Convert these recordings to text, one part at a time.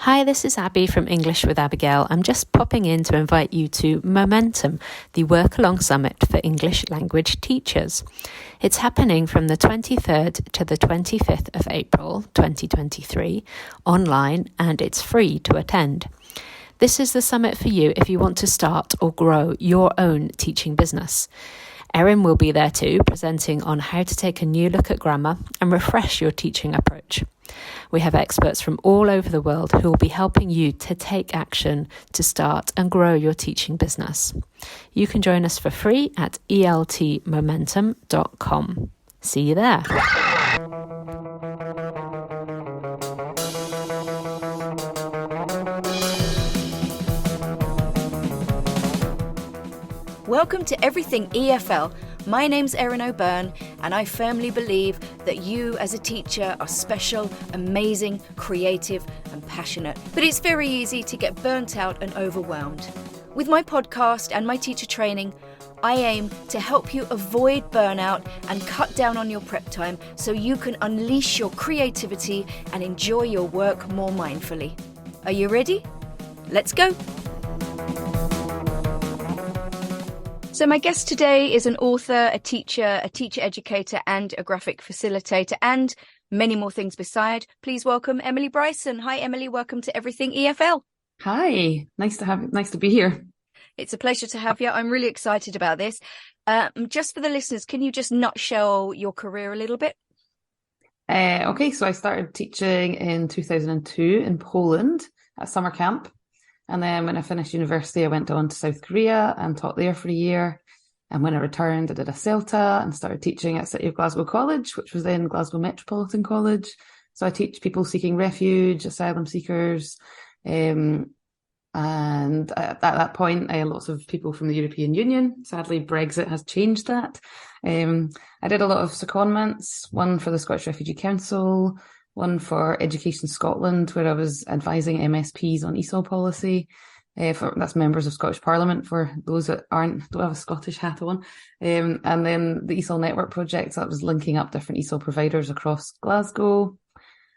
Hi, this is Abby from English with Abigail. I'm just popping in to invite you to Momentum, the Work Along Summit for English Language Teachers. It's happening from the 23rd to the 25th of April 2023 online, and it's free to attend. This is the summit for you if you want to start or grow your own teaching business. Erin will be there too, presenting on how to take a new look at grammar and refresh your teaching approach. We have experts from all over the world who will be helping you to take action to start and grow your teaching business. You can join us for free at eltmomentum.com. See you there. Welcome to Everything EFL. My name's Erin O'Byrne, and I firmly believe that you as a teacher are special, amazing, creative and passionate. But it's very easy to get burnt out and overwhelmed. With my podcast and my teacher training, I aim to help you avoid burnout and cut down on your prep time so you can unleash your creativity and enjoy your work more mindfully. Are you ready? Let's go! So my guest today is an author, a teacher educator and a graphic facilitator and many more things beside. Please welcome Emily Bryson. Hi Emily, welcome to Everything EFL. Hi, nice to be here. It's a pleasure to have you. I'm really excited about this. Just for the listeners, can you just nutshell your career a little bit? Okay, so I started teaching in 2002 in Poland at summer camp. And then when I finished university, I went on to South Korea and taught there for a year. And when I returned, I did a CELTA and started teaching at City of Glasgow College, which was then Glasgow Metropolitan College. So I teach people seeking refuge, asylum seekers. And at that point, lots of people from the European Union. Sadly, Brexit has changed that. I did a lot of secondments, one for the Scottish Refugee Council, one for Education Scotland, where I was advising MSPs on ESOL policy. That's members of Scottish Parliament for those that don't have a Scottish hat on. And then the ESOL Network project, that was linking up different ESOL providers across Glasgow.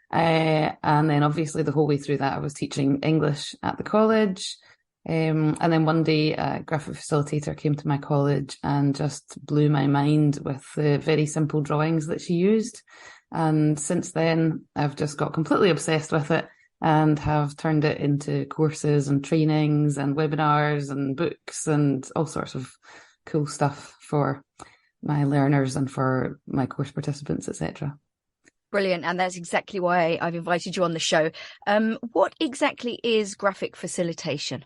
And then obviously the whole way through that, I was teaching English at the college. And then one day a graphic facilitator came to my college and just blew my mind with the very simple drawings that she used. And since then, I've just got completely obsessed with it and have turned it into courses and trainings and webinars and books and all sorts of cool stuff for my learners and for my course participants, etc. Brilliant. And that's exactly why I've invited you on the show. What exactly is graphic facilitation?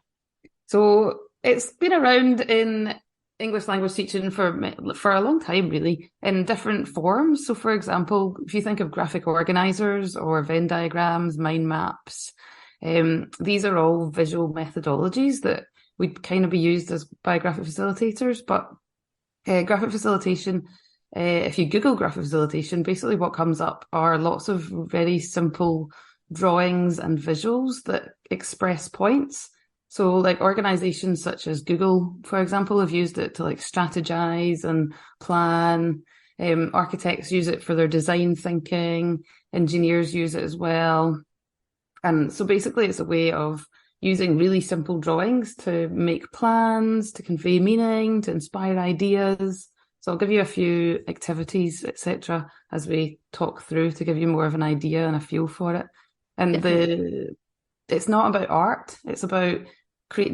So it's been around in English language teaching for a long time, really, in different forms. So, for example, if you think of graphic organisers or Venn diagrams, mind maps, these are all visual methodologies that would kind of be used by graphic facilitators. But graphic facilitation, if you Google graphic facilitation, basically what comes up are lots of very simple drawings and visuals that express points. So like organizations such as Google, for example, have used it to like strategize and plan. Architects use it for their design thinking. Engineers use it as well. And so basically it's a way of using really simple drawings to make plans, to convey meaning, to inspire ideas. So I'll give you a few activities, etc., as we talk through to give you more of an idea and a feel for it. And it's not about art. It's about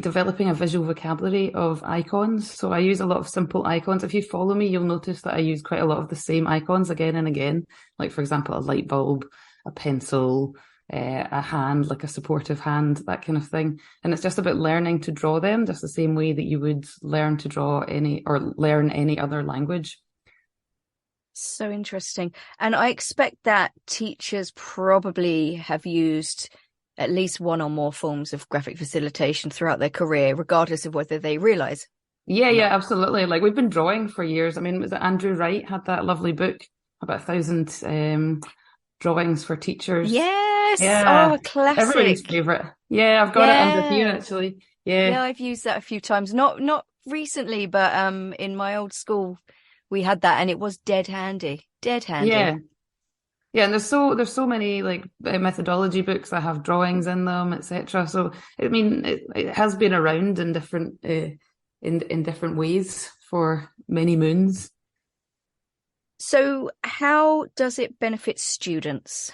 developing a visual vocabulary of icons. So I use a lot of simple icons. If you follow me, you'll notice that I use quite a lot of the same icons again and again. Like, for example, a light bulb, a pencil, a hand, like a supportive hand, that kind of thing. And it's just about learning to draw them just the same way that you would learn to draw learn any other language. So interesting. And I expect that teachers probably have used at least one or more forms of graphic facilitation throughout their career, regardless of whether they realise. Yeah, absolutely. Like, we've been drawing for years. I mean, was it Andrew Wright had that lovely book about 1,000 drawings for teachers? Yes. Yeah. Oh, classic. Everybody's favourite. Yeah, I've got it under here actually. Yeah, I've used that a few times. Not recently, but in my old school we had that and it was dead handy. Yeah. Yeah, and there's so many like methodology books that have drawings in them, etc. So I mean, it has been around in different in different ways for many moons. So how does it benefit students?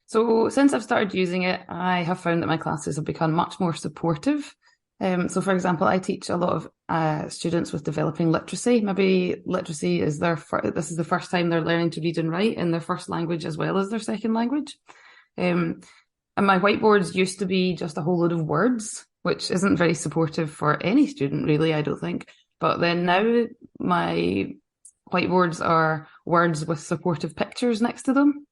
So since I've started using it, I have found that my classes have become much more supportive. So for example, I teach a lot of students with developing literacy. Maybe literacy is this is the first time they're learning to read and write in their first language as well as their second language. And my whiteboards used to be just a whole load of words, which isn't very supportive for any student really, I don't think. But then now my whiteboards are words with supportive pictures next to them,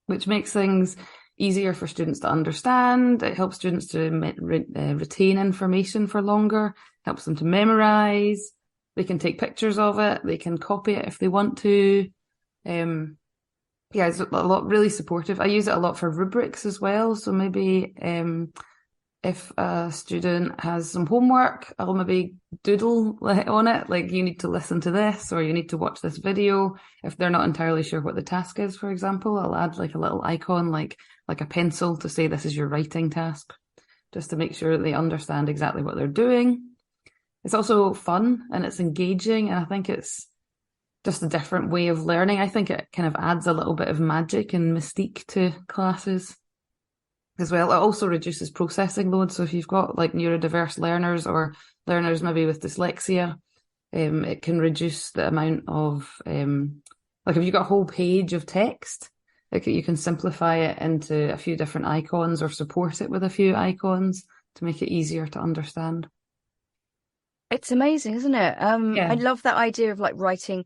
which makes things easier for students to understand. It helps students to retain information for longer, helps them to memorize. They can take pictures of it. They can copy it if they want to. It's a lot really supportive. I use it a lot for rubrics as well. So maybe if a student has some homework, I'll maybe doodle on it, like you need to listen to this or you need to watch this video. If they're not entirely sure what the task is, for example, I'll add like a little icon, like a pencil to say this is your writing task, just to make sure that they understand exactly what they're doing. It's also fun and it's engaging, and I think it's just a different way of learning. I think it kind of adds a little bit of magic and mystique to classes as well. It also reduces processing load. So if you've got like neurodiverse learners or learners maybe with dyslexia, it can reduce the amount of like if you've got a whole page of text, like you can simplify it into a few different icons or support it with a few icons to make it easier to understand. It's amazing, isn't it? I love that idea of like writing,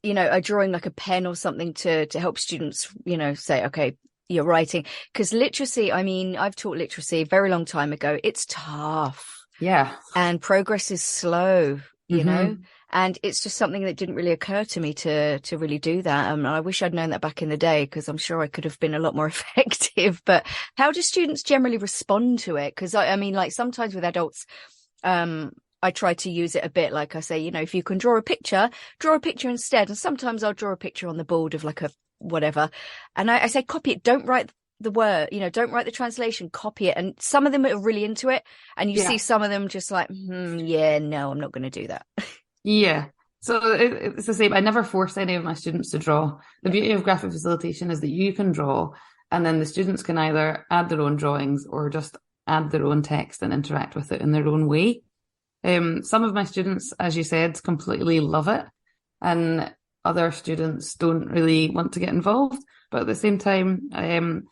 a drawing like a pen or something to help students, say, okay, you're writing. Because literacy, I mean, I've taught literacy a very long time ago. It's tough. Yeah. And progress is slow, you know, and it's just something that didn't really occur to me to really do that. I wish I'd known that back in the day, because I'm sure I could have been a lot more effective. But how do students generally respond to it? Because I mean, like sometimes with adults, I try to use it a bit, like I say, if you can draw a picture instead. And sometimes I'll draw a picture on the board of like a whatever. And I say, copy it. Don't write the word, don't write the translation, copy it. And some of them are really into it. And you see some of them just like, no, I'm not going to do that. Yeah. So it's the same. I never force any of my students to draw. The beauty of graphic facilitation is that you can draw, and then the students can either add their own drawings or just add their own text and interact with it in their own way. Some of my students, as you said, completely love it, and other students don't really want to get involved. But at the same time,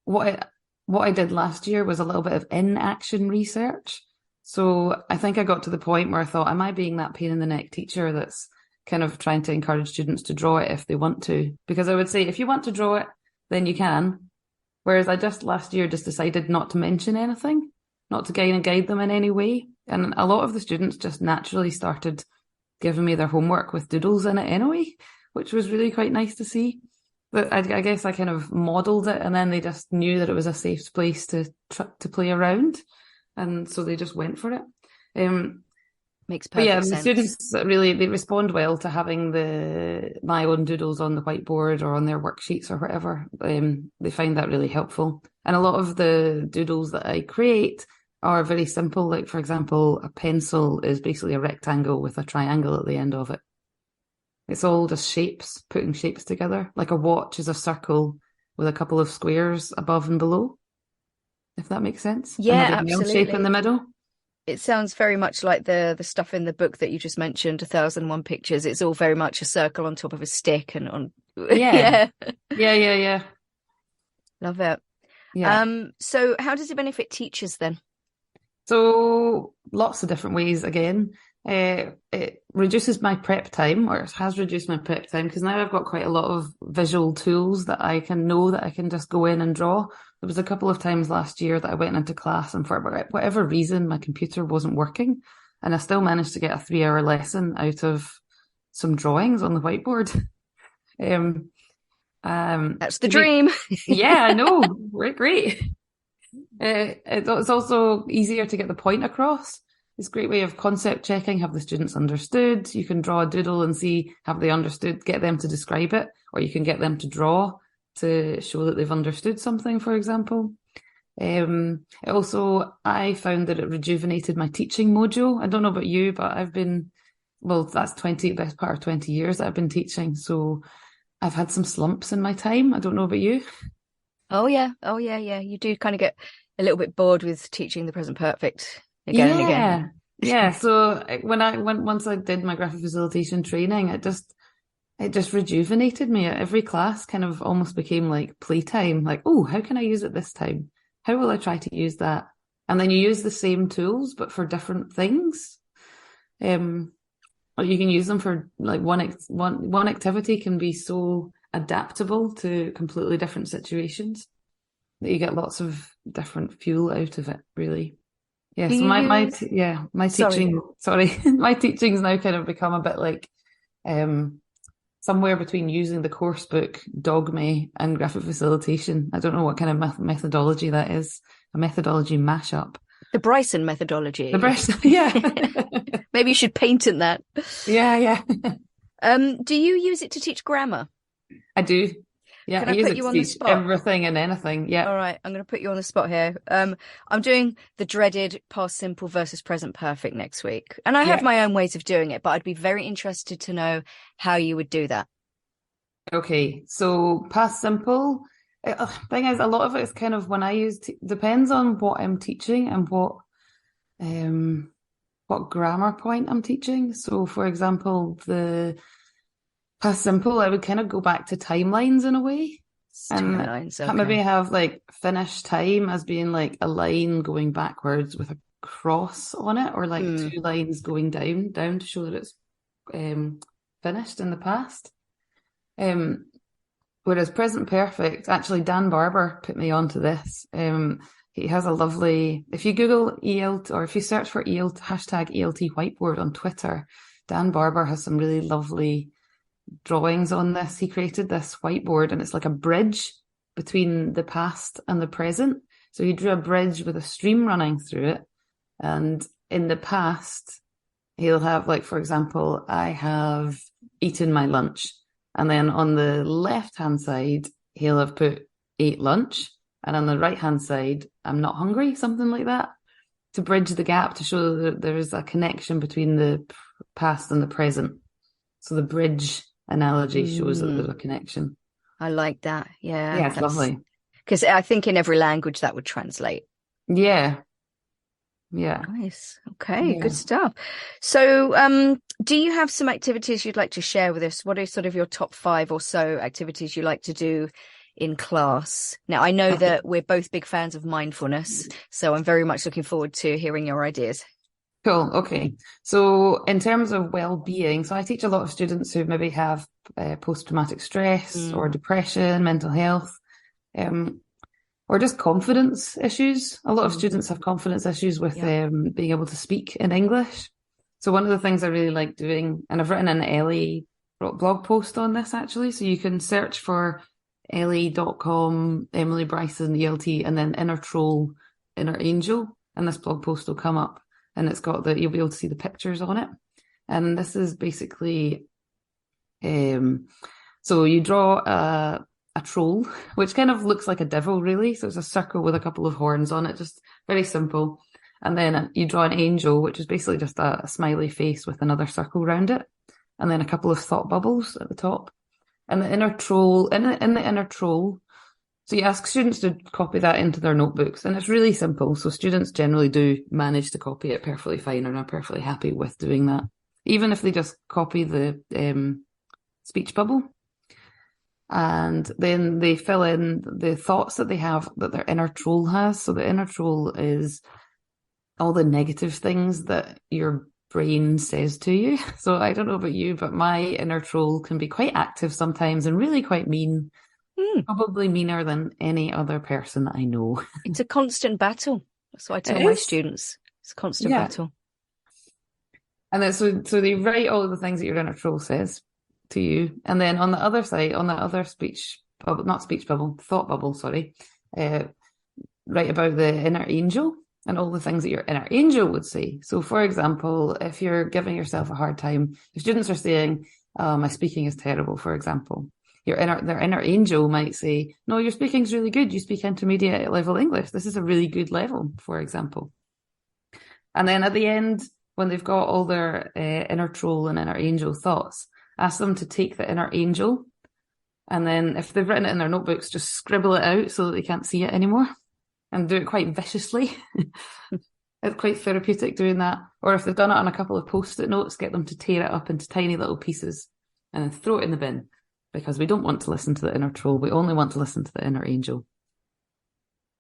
what I did last year was a little bit of in-action research. So I think I got to the point where I thought, am I being that pain in the neck teacher that's kind of trying to encourage students to draw it if they want to? Because I would say, if you want to draw it, then you can. Whereas I just last year just decided not to mention anything, not to guide them in any way. And a lot of the students just naturally started giving me their homework with doodles in it anyway, which was really quite nice to see. But I guess I kind of modelled it, and then they just knew that it was a safe place to play around. And so they just went for it. Makes perfect sense. The students really, they respond well to having my own doodles on the whiteboard or on their worksheets or whatever. They find that really helpful. And a lot of the doodles that I create are very simple. Like, for example, a pencil is basically a rectangle with a triangle at the end of it. It's all just shapes, putting shapes together. Like a watch is a circle with a couple of squares above and below, if that makes sense. Yeah, and absolutely. Shape in the middle. It sounds very much like the stuff in the book that you just mentioned, 1001 Pictures. It's all very much a circle on top of a stick and on. Yeah. Love it. Yeah. So how does it benefit teachers then? So lots of different ways again. It reduces my prep time, or it has reduced my prep time, because now I've got quite a lot of visual tools that I can just go in and draw. There was a couple of times last year that I went into class and for whatever reason my computer wasn't working, and I still managed to get a 3-hour lesson out of some drawings on the whiteboard. That's the dream. Yeah, I know. Great. It's also easier to get the point across. It's a great way of concept checking. Have the students understood? You can draw a doodle and see, have they understood? Get them to describe it, or you can get them to draw to show that they've understood something, for example. I found that it rejuvenated my teaching mojo. I don't know about you, but that's best part of 20 years that I've been teaching. So I've had some slumps in my time. I don't know about you. Oh yeah. You do kind of get a little bit bored with teaching the present perfect again and again. Yeah. So once I did my graphic facilitation training, it just rejuvenated me. Every class kind of almost became like playtime. Like, oh, how can I use it this time? How will I try to use that? And then you use the same tools, but for different things. Or you can use them for like one activity can be so adaptable to completely different situations that you get lots of different fuel out of it, really. Yeah. So my teaching, my teaching's now kind of become a bit like somewhere between using the course book, Dogme, and graphic facilitation. I don't know what kind of methodology that is. A methodology mashup. The Bryson methodology. The Bryson, yeah. Maybe you should patent that. Yeah. Do you use it to teach grammar? I do. Yeah, Can I put you on the spot? Everything and anything. Yeah. All right, I'm going to put you on the spot here. I'm doing the dreaded past simple versus present perfect next week. And I have my own ways of doing it, but I'd be very interested to know how you would do that. Okay, so past simple. Thing is, a lot of it is kind of when I use depends on what I'm teaching and what grammar point I'm teaching. So, for example, the past simple, I would kind of go back to timelines in a way, Timelines, okay. Maybe have like finish time as being like a line going backwards with a cross on it, or like two lines going down to show that it's finished in the past. Whereas present perfect, actually, Dan Barber put me onto this. He has a lovely, if you Google ELT, or if you search for hashtag ELT whiteboard on Twitter, Dan Barber has some really lovely drawings on this. He created this whiteboard, and it's like a bridge between the past and the present. So he drew a bridge with a stream running through it. And in the past, he'll have, like, for example, I have eaten my lunch. And then on the left-hand side, he'll have put ate lunch. And on the right-hand side, I'm not hungry, something like that, to bridge the gap, to show that there is a connection between the past and the present. So the bridge analogy shows that there's a connection. I like that. Yeah. Yeah, it's lovely. Because I think in every language that would translate. Yeah. Nice. Okay, good stuff. So do you have some activities you'd like to share with us? What are sort of your top 5 or so activities you like to do in class? Now, I know that we're both big fans of mindfulness, so I'm very much looking forward to hearing your ideas. Cool. Okay. So in terms of well-being, so I teach a lot of students who maybe have post-traumatic stress or depression, mental health, or just confidence issues. A lot of students have confidence issues with being able to speak in English. So one of the things I really like doing, and I've written an Ellie blog post on this actually, so you can search for ellie.com, Emily Bryson, ELT, and then Inner Troll, Inner Angel, and this blog post will come up, and it's got you'll be able to see the pictures on it. And this is basically, so you draw a troll, which kind of looks like a devil, really. So it's a circle with a couple of horns on it, just very simple. And then you draw an angel, which is basically just a smiley face with another circle around it. And then a couple of thought bubbles at the top. And the inner troll, in the inner troll, so you ask students to copy that into their notebooks. And it's really simple. So students generally do manage to copy it perfectly fine and are perfectly happy with doing that. Even if they just copy the speech bubble. And then they fill in the thoughts that they have, that their inner troll has. So the inner troll is all the negative things that your brain says to you. So I don't know about you, but my inner troll can be quite active sometimes and really quite mean. Probably meaner than any other person that I know. It's a constant battle. That's what I tell my students. It's a constant battle. And then so they write all of the things that your inner troll says to you. And then on the other side, on the other thought bubble, write about the inner angel and all the things that your inner angel would say. So for example, if you're giving yourself a hard time, if students are saying, my speaking is terrible, for example, their inner angel might say, no, your speaking's really good. You speak intermediate level English. This is a really good level, for example. And then at the end, when they've got all their inner troll and inner angel thoughts, ask them to take the inner angel, and then if they've written it in their notebooks, just scribble it out so that they can't see it anymore, and do it quite viciously. It's quite therapeutic doing that. Or if they've done it on a couple of Post-it notes, get them to tear it up into tiny little pieces and then throw it in the bin, because we don't want to listen to the inner troll. We only want to listen to the inner angel.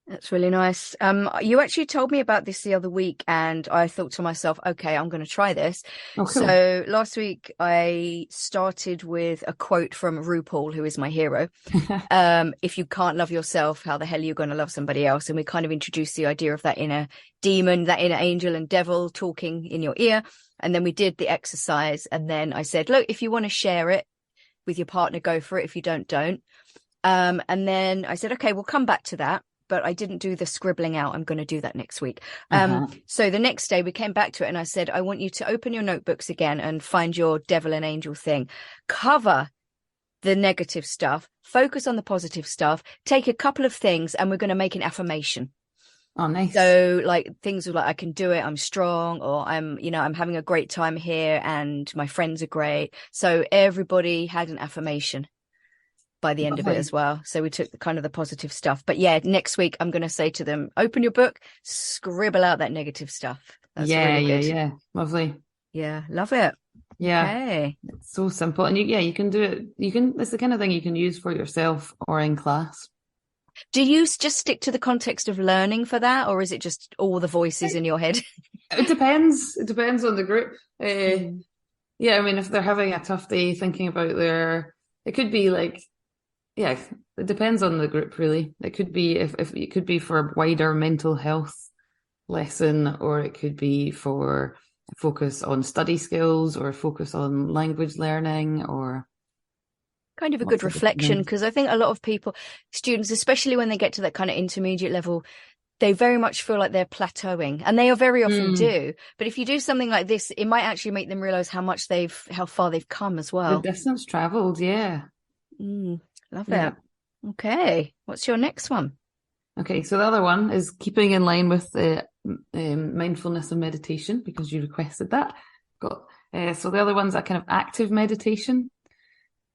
That's really nice. You actually told me about this the other week, and I thought to myself, okay, I'm going to try this. Oh, cool. So last week I started with a quote from RuPaul, who is my hero. If you can't love yourself, how the hell are you going to love somebody else? And we kind of introduced the idea of that inner demon, that inner angel and devil talking in your ear. And then we did the exercise. And then I said, look, if you want to share it with your partner, go for it. If you don't. And then I said, okay, we'll come back to that. But I didn't do the scribbling out. I'm going to do that next week. So the next day we came back to it, and I said, I want you to open your notebooks again and find your devil and angel thing. Cover the negative stuff, focus on the positive stuff, take a couple of things, and we're going to make an affirmation. Oh, nice. So like things like, I can do it, I'm strong, or I'm having a great time here and my friends are great. So everybody had an affirmation by the end of it as well. So we took the positive stuff. But yeah, next week I'm going to say to them, open your book, scribble out that negative stuff. That's really good. Yeah. Lovely. Yeah, love it. Yeah. Okay. It's so simple. And you can do it. It's the kind of thing you can use for yourself or in class. Do you just stick to the context of learning for that, or is it just all the voices in your head? It depends. It depends on the group. Yeah, I mean, if they're having a tough day thinking about it could be like, yeah, it depends on the group, really. It could be if it could be for a wider mental health lesson, or it could be for a focus on study skills, or a focus on language learning, or kind of a good reflection, because I think a lot of students, especially when they get to that kind of intermediate level, they very much feel like they're plateauing, and they very often do. But if you do something like this, it might actually make them realize how far they've come as well. The distance traveled, yeah. Love it. Okay, what's your next one? Okay, so the other one is keeping in line with the mindfulness and meditation, because you requested that. So the other one's that kind of active meditation.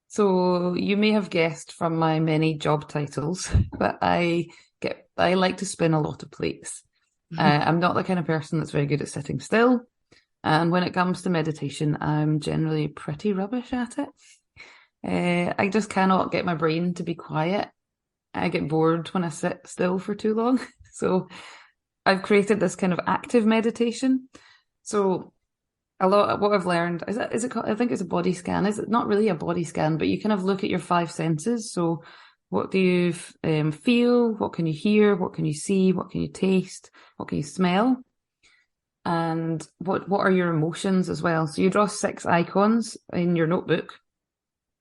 So you may have guessed from my many job titles, but I like to spin a lot of plates. I'm not the kind of person that's very good at sitting still. And when it comes to meditation, I'm generally pretty rubbish at it. I just cannot get my brain to be quiet. I get bored when I sit still for too long. So I've created this kind of active meditation. So a lot of what I've learned is it called, I think it's a body scan. Is it not really a body scan, but you kind of look at your 5 senses. So what do you feel? What can you hear? What can you see? What can you taste? What can you smell? And what are your emotions as well? So you draw 6 icons in your notebook.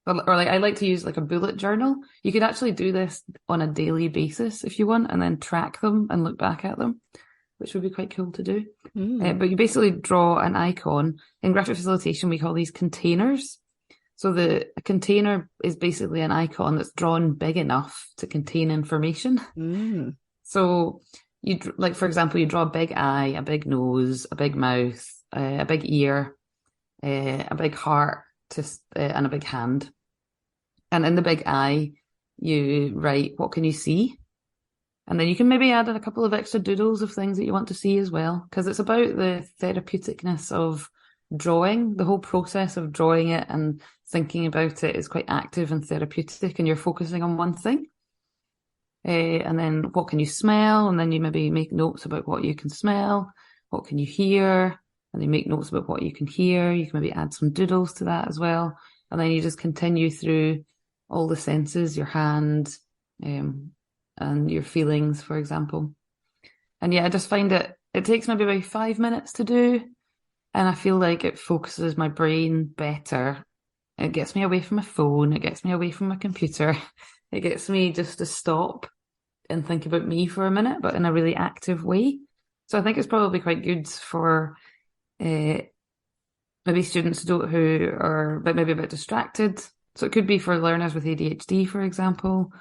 Or like I like to use like a bullet journal. You could actually do this on a daily basis if you want, and then track them and look back at them, which would be quite cool to do. But you basically draw an icon. In graphic facilitation, we call these containers. So a container is basically an icon that's drawn big enough to contain information. So for example, you draw a big eye, a big nose, a big mouth, a big ear, a big heart, and a big hand. And in the big eye, you write, what can you see? And then you can maybe add in a couple of extra doodles of things that you want to see as well, because it's about the therapeuticness of drawing. The whole process of drawing it and thinking about it is quite active and therapeutic, and you're focusing on one thing. And then what can you smell? And then you maybe make notes about what you can smell. What can you hear? And you make notes about what you can hear. You can maybe add some doodles to that as well. And then you just continue through all the senses, your hand, and your feelings, for example. And yeah, I just find it takes maybe about 5 minutes to do. And I feel like it focuses my brain better. It gets me away from my phone. It gets me away from my computer. It gets me just to stop and think about me for a minute, but in a really active way. So I think it's probably quite good for maybe students who are maybe a bit distracted So it could be for learners with ADHD, for example,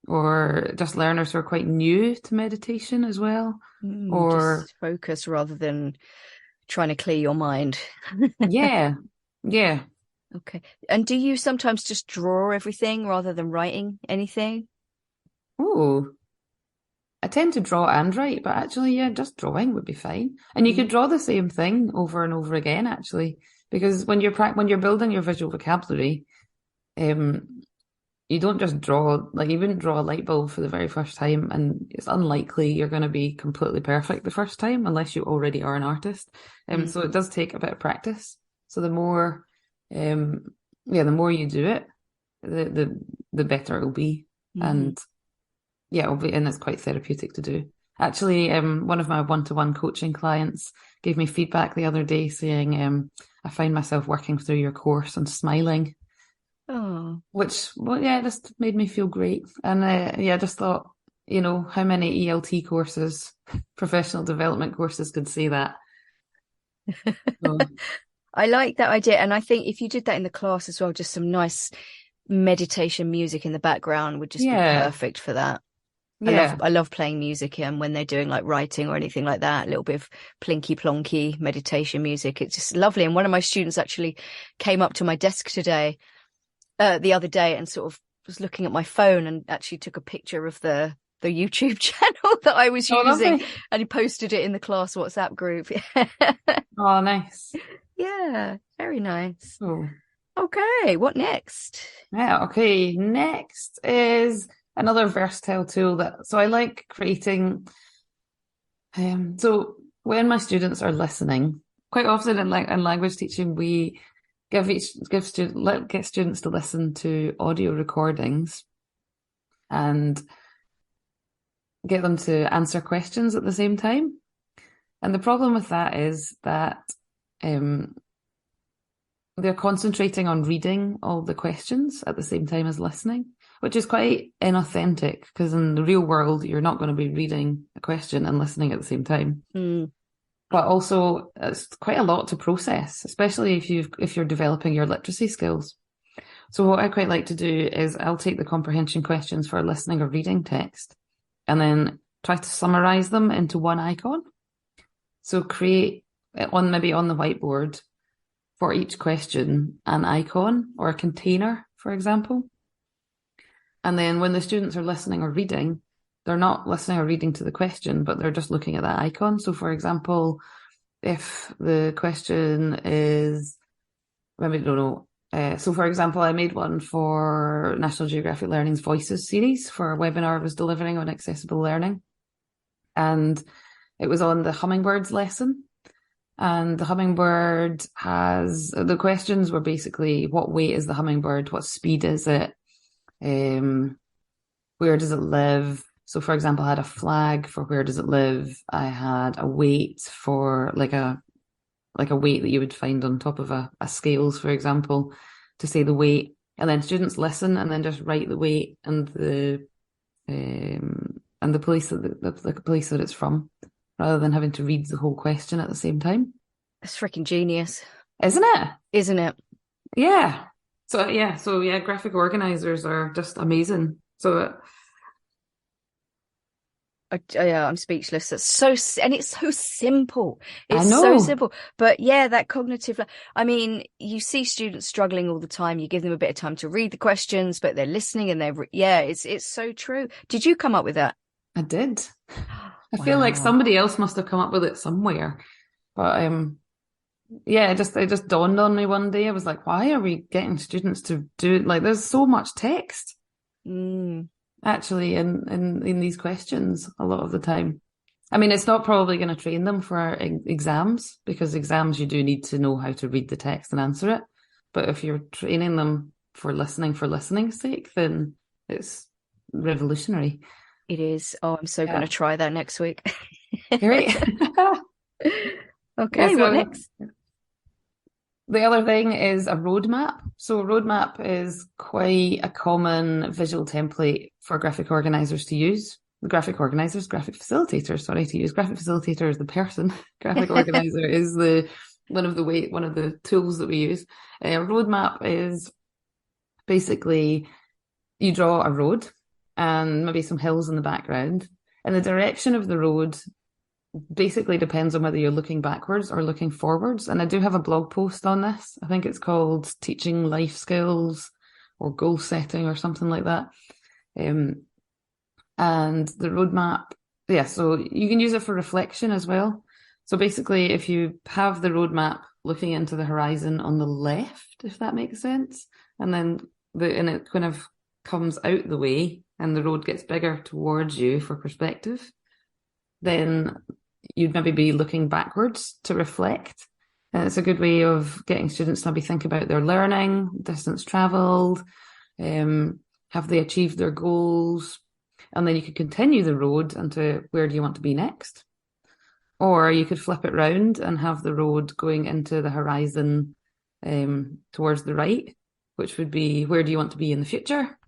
or just learners who are quite new to meditation as well. Or just focus rather than trying to clear your mind. yeah. Okay. And do you sometimes just draw everything rather than writing anything? Oh, I tend to draw and write, but actually, yeah, just drawing would be fine. And you could draw the same thing over and over again, actually, because when you're building your visual vocabulary, you don't just draw, like you wouldn't draw a light bulb for the very first time, and it's unlikely you're going to be completely perfect the first time unless you already are an artist. So it does take a bit of practice. So the more, the more you do it, the better it'll be. And yeah, and it's quite therapeutic to do. Actually, one of my one-to-one coaching clients gave me feedback the other day saying, I find myself working through your course and smiling. Oh. Which, well, yeah, just made me feel great. And I just thought, how many ELT courses, professional development courses could say that? So, I like that idea. And I think if you did that in the class as well, just some nice meditation music in the background would just be perfect for that. yeah. I love playing music when they're doing like writing or anything like that, a little bit of plinky plonky meditation music. It's just lovely. And one of my students actually came up to my desk the other day and sort of was looking at my phone and actually took a picture of the YouTube channel that I was using, lovely. and he posted it in the class WhatsApp group. Oh, nice. Yeah, very nice. Oh. Okay, what next? Yeah, okay. Next is another versatile tool so I like creating. So when my students are listening, quite often in language teaching, we get students to listen to audio recordings and get them to answer questions at the same time. And the problem with that is that they're concentrating on reading all the questions at the same time as listening, which is quite inauthentic because in the real world, you're not going to be reading a question and listening at the same time. But also it's quite a lot to process, especially if you're developing your literacy skills. So what I quite like to do is I'll take the comprehension questions for listening or reading text and then try to summarize them into one icon. So create maybe on the whiteboard for each question an icon or a container, for example. And then when the students are listening or reading, they're not listening or reading to the question, but they're just looking at that icon. So for example, if the question is, maybe, don't know. So for example, I made one for National Geographic Learning's Voices series for a webinar I was delivering on accessible learning. And it was on the hummingbirds lesson. And the hummingbird the questions were basically, what weight is the hummingbird? What speed is it? Where does it live? So for example, I had a flag for where does it live. I had a weight for like a weight that you would find on top of a scales, for example, to say the weight. And then students listen and then just write the weight and the place the place that it's from, rather than having to read the whole question at the same time. That's freaking genius. Isn't it? Isn't it? Yeah. So graphic organizers are just amazing. So I'm speechless. And it's so simple. It's I know. so simple. But yeah, that cognitive, I mean, you see students struggling all the time. You give them a bit of time to read the questions, but they're listening and it's so true. Did you come up with that? I did. I feel like somebody else must have come up with it somewhere. But it just dawned on me one day. I was like, why are we getting students to do it? Like, there's so much text. Actually in these questions a lot of the time. I mean, it's not probably going to train them for exams, because exams you do need to know how to read the text and answer it. But if you're training them for listening's sake, then it's revolutionary. It is. Oh, I'm so going to try that next week. Great. Okay, what next? The other thing is a roadmap. So a roadmap is quite a common visual template for graphic organizers to use. Graphic facilitators, to use. Graphic facilitator is the person. Graphic organizer is one of the tools that we use. A roadmap is basically you draw a road and maybe some hills in the background, and the direction of the road basically depends on whether you're looking backwards or looking forwards. And I do have a blog post on this. I think it's called Teaching Life Skills or Goal Setting or something like that. And the roadmap, so you can use it for reflection as well. So basically, if you have the roadmap looking into the horizon on the left, if that makes sense, and then it kind of comes out the way and the road gets bigger towards you for perspective, then you'd maybe be looking backwards to reflect. And it's a good way of getting students to maybe think about their learning, distance travelled, have they achieved their goals? And then you could continue the road into where do you want to be next? Or you could flip it round and have the road going into the horizon towards the right, which would be where do you want to be in the future?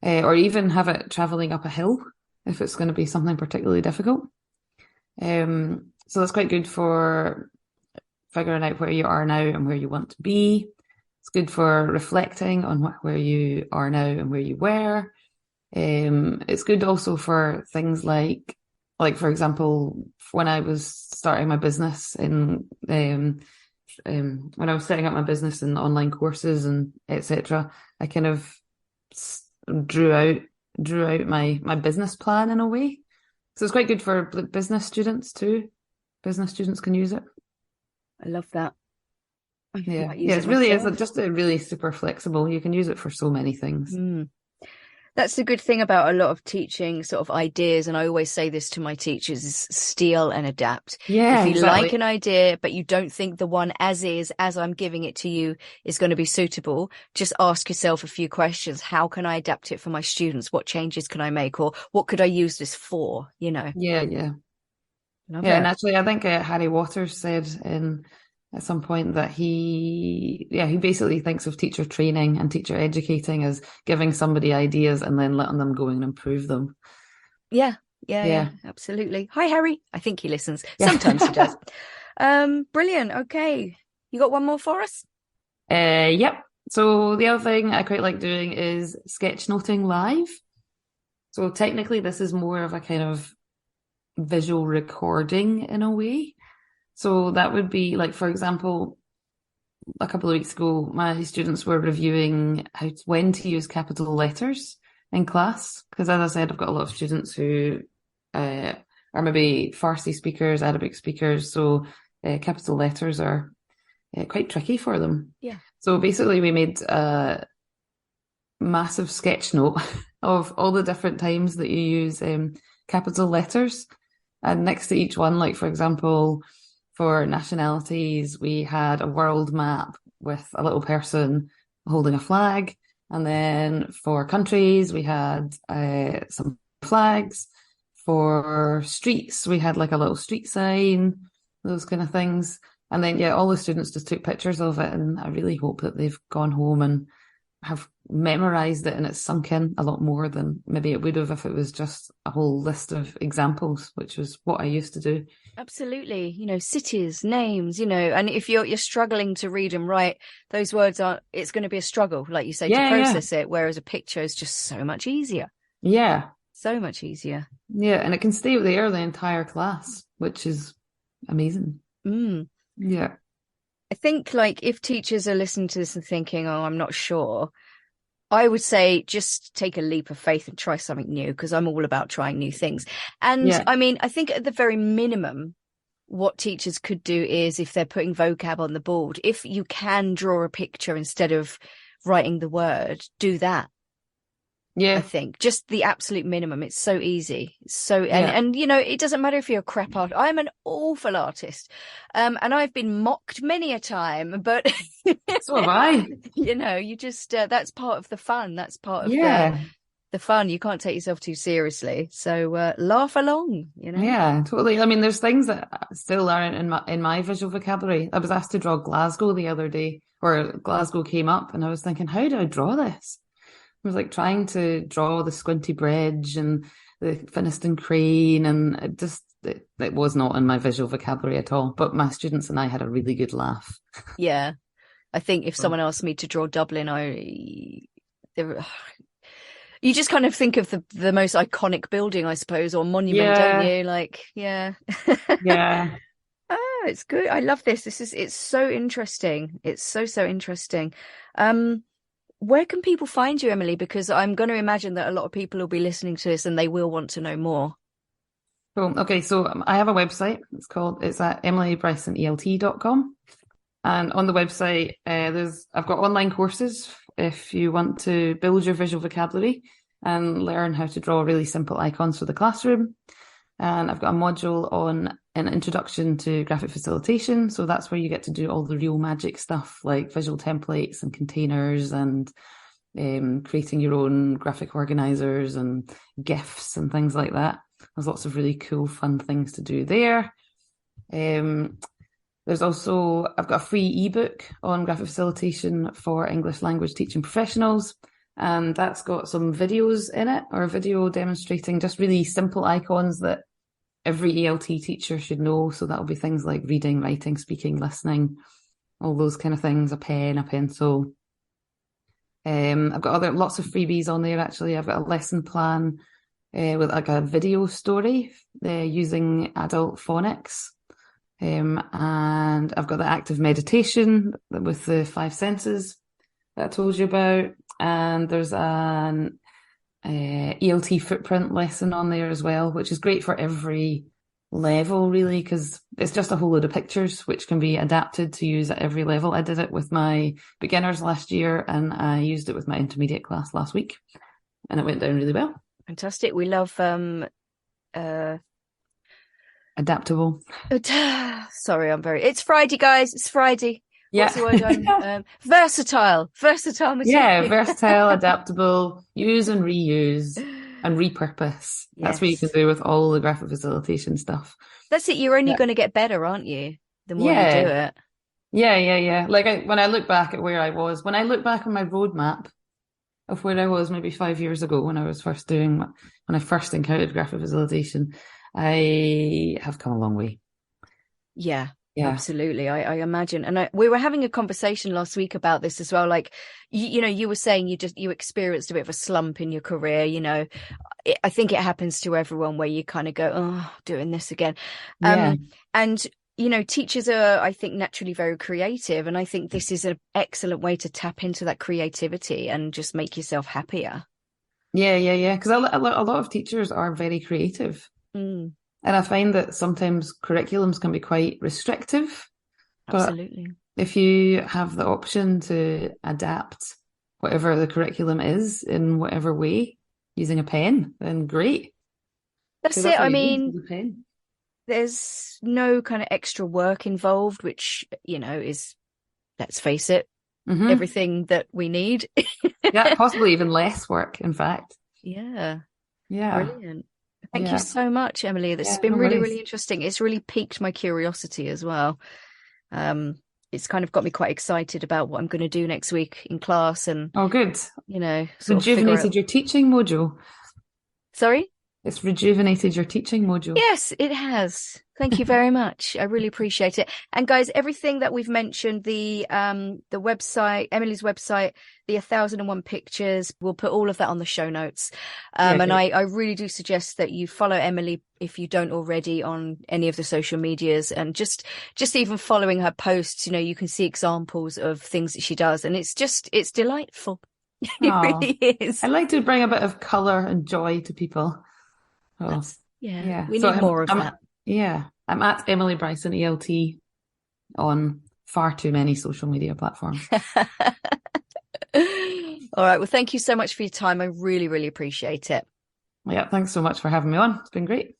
Or even have it travelling up a hill if it's going to be something particularly difficult. So that's quite good for figuring out where you are now and where you want to be. It's good for reflecting on where you are now and where you were. It's good also for things like for example, when I was starting my business when I was setting up my business in online courses and etc., I kind of drew out my business plan in a way. So it's quite good for business students too. Business students can use it. I love that. Yeah, it really is just really super flexible. You can use it for so many things. That's the good thing about a lot of teaching sort of ideas, and I always say this to my teachers, is steal and adapt. Yeah, if you exactly. like an idea, but you don't think the one as I'm giving it to you is going to be suitable, just ask yourself a few questions. How can I adapt it for my students? What changes can I make? Or what could I use this for? Yeah. Love it. And actually, I think Harry Waters said at some point that he basically thinks of teacher training and teacher educating as giving somebody ideas and then letting them go and improve them. Yeah, absolutely. Hi, Harry. I think he listens. Sometimes he does. Brilliant. Okay. You got one more for us? Yep. So the other thing I quite like doing is sketchnoting live. So technically this is more of a kind of visual recording in a way. So that would be like, for example, a couple of weeks ago, my students were reviewing when to use capital letters in class. Because as I said, I've got a lot of students who are maybe Farsi speakers, Arabic speakers. So capital letters are quite tricky for them. Yeah. So basically we made a massive sketch note of all the different times that you use capital letters. And next to each one, like for example, for nationalities, we had a world map with a little person holding a flag. And then for countries, we had some flags. For streets, we had like a little street sign, those kind of things. And then, all the students just took pictures of it. And I really hope that they've gone home and have memorized it and it's sunk in a lot more than maybe it would have if it was just a whole list of examples, which was what I used to do. Absolutely. Cities, names, and if you're struggling to read and write, those words it's going to be a struggle, like you say, to process it, whereas a picture is just so much easier. Yeah. So much easier. Yeah, and it can stay there the entire class, which is amazing. Yeah. I think if teachers are listening to this and thinking, oh, I'm not sure, I would say just take a leap of faith and try something new, because I'm all about trying new things. And I mean, I think at the very minimum, what teachers could do is, if they're putting vocab on the board, if you can draw a picture instead of writing the word, do that. Yeah. I think just the absolute minimum. It's so easy. And it doesn't matter if you're a crap artist. I'm an awful artist. And I've been mocked many a time, but so have I. You just, that's part of the fun. That's part of the fun. You can't take yourself too seriously. So laugh along, Yeah, totally. I mean, there's things that still aren't in my visual vocabulary. I was asked to draw Glasgow the other day, or Glasgow came up, and I was thinking, how do I draw this? I was trying to draw the Squinty Bridge and the Finniston Crane, and it was not in my visual vocabulary at all. But my students and I had a really good laugh. Yeah. I think if someone asked me to draw Dublin, you just kind of think of the most iconic building, I suppose, or monument, don't you? Like, yeah. Yeah. Oh, it's good. I love this. It's so interesting. It's so interesting. Where can people find you, Emily? Because I'm going to imagine that a lot of people will be listening to this and they will want to know more. Cool. Okay, so I have a website. It's at emilybrysonelt.com. And on the website, I've got online courses if you want to build your visual vocabulary and learn how to draw really simple icons for the classroom. And I've got a module on an introduction to graphic facilitation. So that's where you get to do all the real magic stuff like visual templates and containers and creating your own graphic organizers and GIFs and things like that. There's lots of really cool, fun things to do there. There's also, I've got a free ebook on graphic facilitation for English language teaching professionals. And that's got some videos in it, or a video demonstrating just really simple icons that every ELT teacher should know. So that'll be things like reading, writing, speaking, listening, all those kind of things, a pen, a pencil. I've got lots of freebies on there, actually. I've got a lesson plan with like a video story using adult phonics. And I've got the active meditation with the 5 senses that I told you about. And there's an ELT footprint lesson on there as well, which is great for every level, really, because it's just a whole load of pictures which can be adapted to use at every level. I did it with my beginners last year and I used it with my intermediate class last week, and it went down really well. Fantastic. We love adaptable. Sorry, it's Friday, guys. It's Friday. Yeah. What's the word? Versatile material. Yeah, versatile, adaptable, use and reuse and repurpose. Yes. That's what you can do with all the graphic facilitation stuff. That's it. You're only going to get better, aren't you? The more you do it. Yeah. Like when I look back at where I was, when I look back on my roadmap of where I was maybe 5 years ago when I first encountered graphic facilitation, I have come a long way. Yeah. Absolutely. I imagine. And we were having a conversation last week about this as well. Like, you were saying you experienced a bit of a slump in your career. I think it happens to everyone where you kind of go, oh, doing this again. And, teachers are, I think, naturally very creative. And I think this is an excellent way to tap into that creativity and just make yourself happier. Yeah. Because a lot of teachers are very creative. Mm. And I find that sometimes curriculums can be quite restrictive. Absolutely. But if you have the option to adapt whatever the curriculum is in whatever way using a pen, then great. That's it. I mean, there's no kind of extra work involved, which, is, let's face it, everything that we need. Yeah, possibly even less work, in fact. Yeah. Brilliant. Thank you so much, Emily. This has been really, really interesting. It's really piqued my curiosity as well. It's kind of got me quite excited about what I'm going to do next week in class. And good. Rejuvenated your teaching module. Sorry? It's rejuvenated your teaching module. Yes, it has. Thank you very much. I really appreciate it. And guys, everything that we've mentioned, the website, Emily's website, the 1001 pictures, we'll put all of that on the show notes. And I really do suggest that you follow Emily if you don't already on any of the social medias, and just even following her posts, you can see examples of things that she does. And it's delightful. It really is. I like to bring a bit of colour and joy to people. We need more of that. Yeah, I'm at Emily Bryson ELT on far too many social media platforms. All right. Well, thank you so much for your time. I really, really appreciate it. Yeah, thanks so much for having me on. It's been great.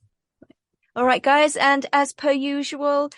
All right, guys. And as per usual,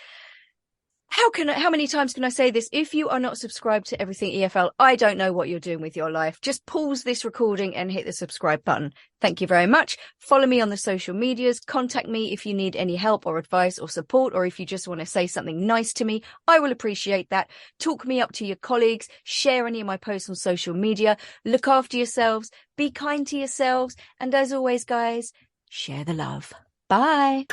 how many times can I say this? If you are not subscribed to Everything EFL, I don't know what you're doing with your life. Just pause this recording and hit the subscribe button. Thank you very much. Follow me on the social medias. Contact me if you need any help or advice or support, or if you just want to say something nice to me. I will appreciate that. Talk me up to your colleagues. Share any of my posts on social media. Look after yourselves. Be kind to yourselves. And as always, guys, share the love. Bye.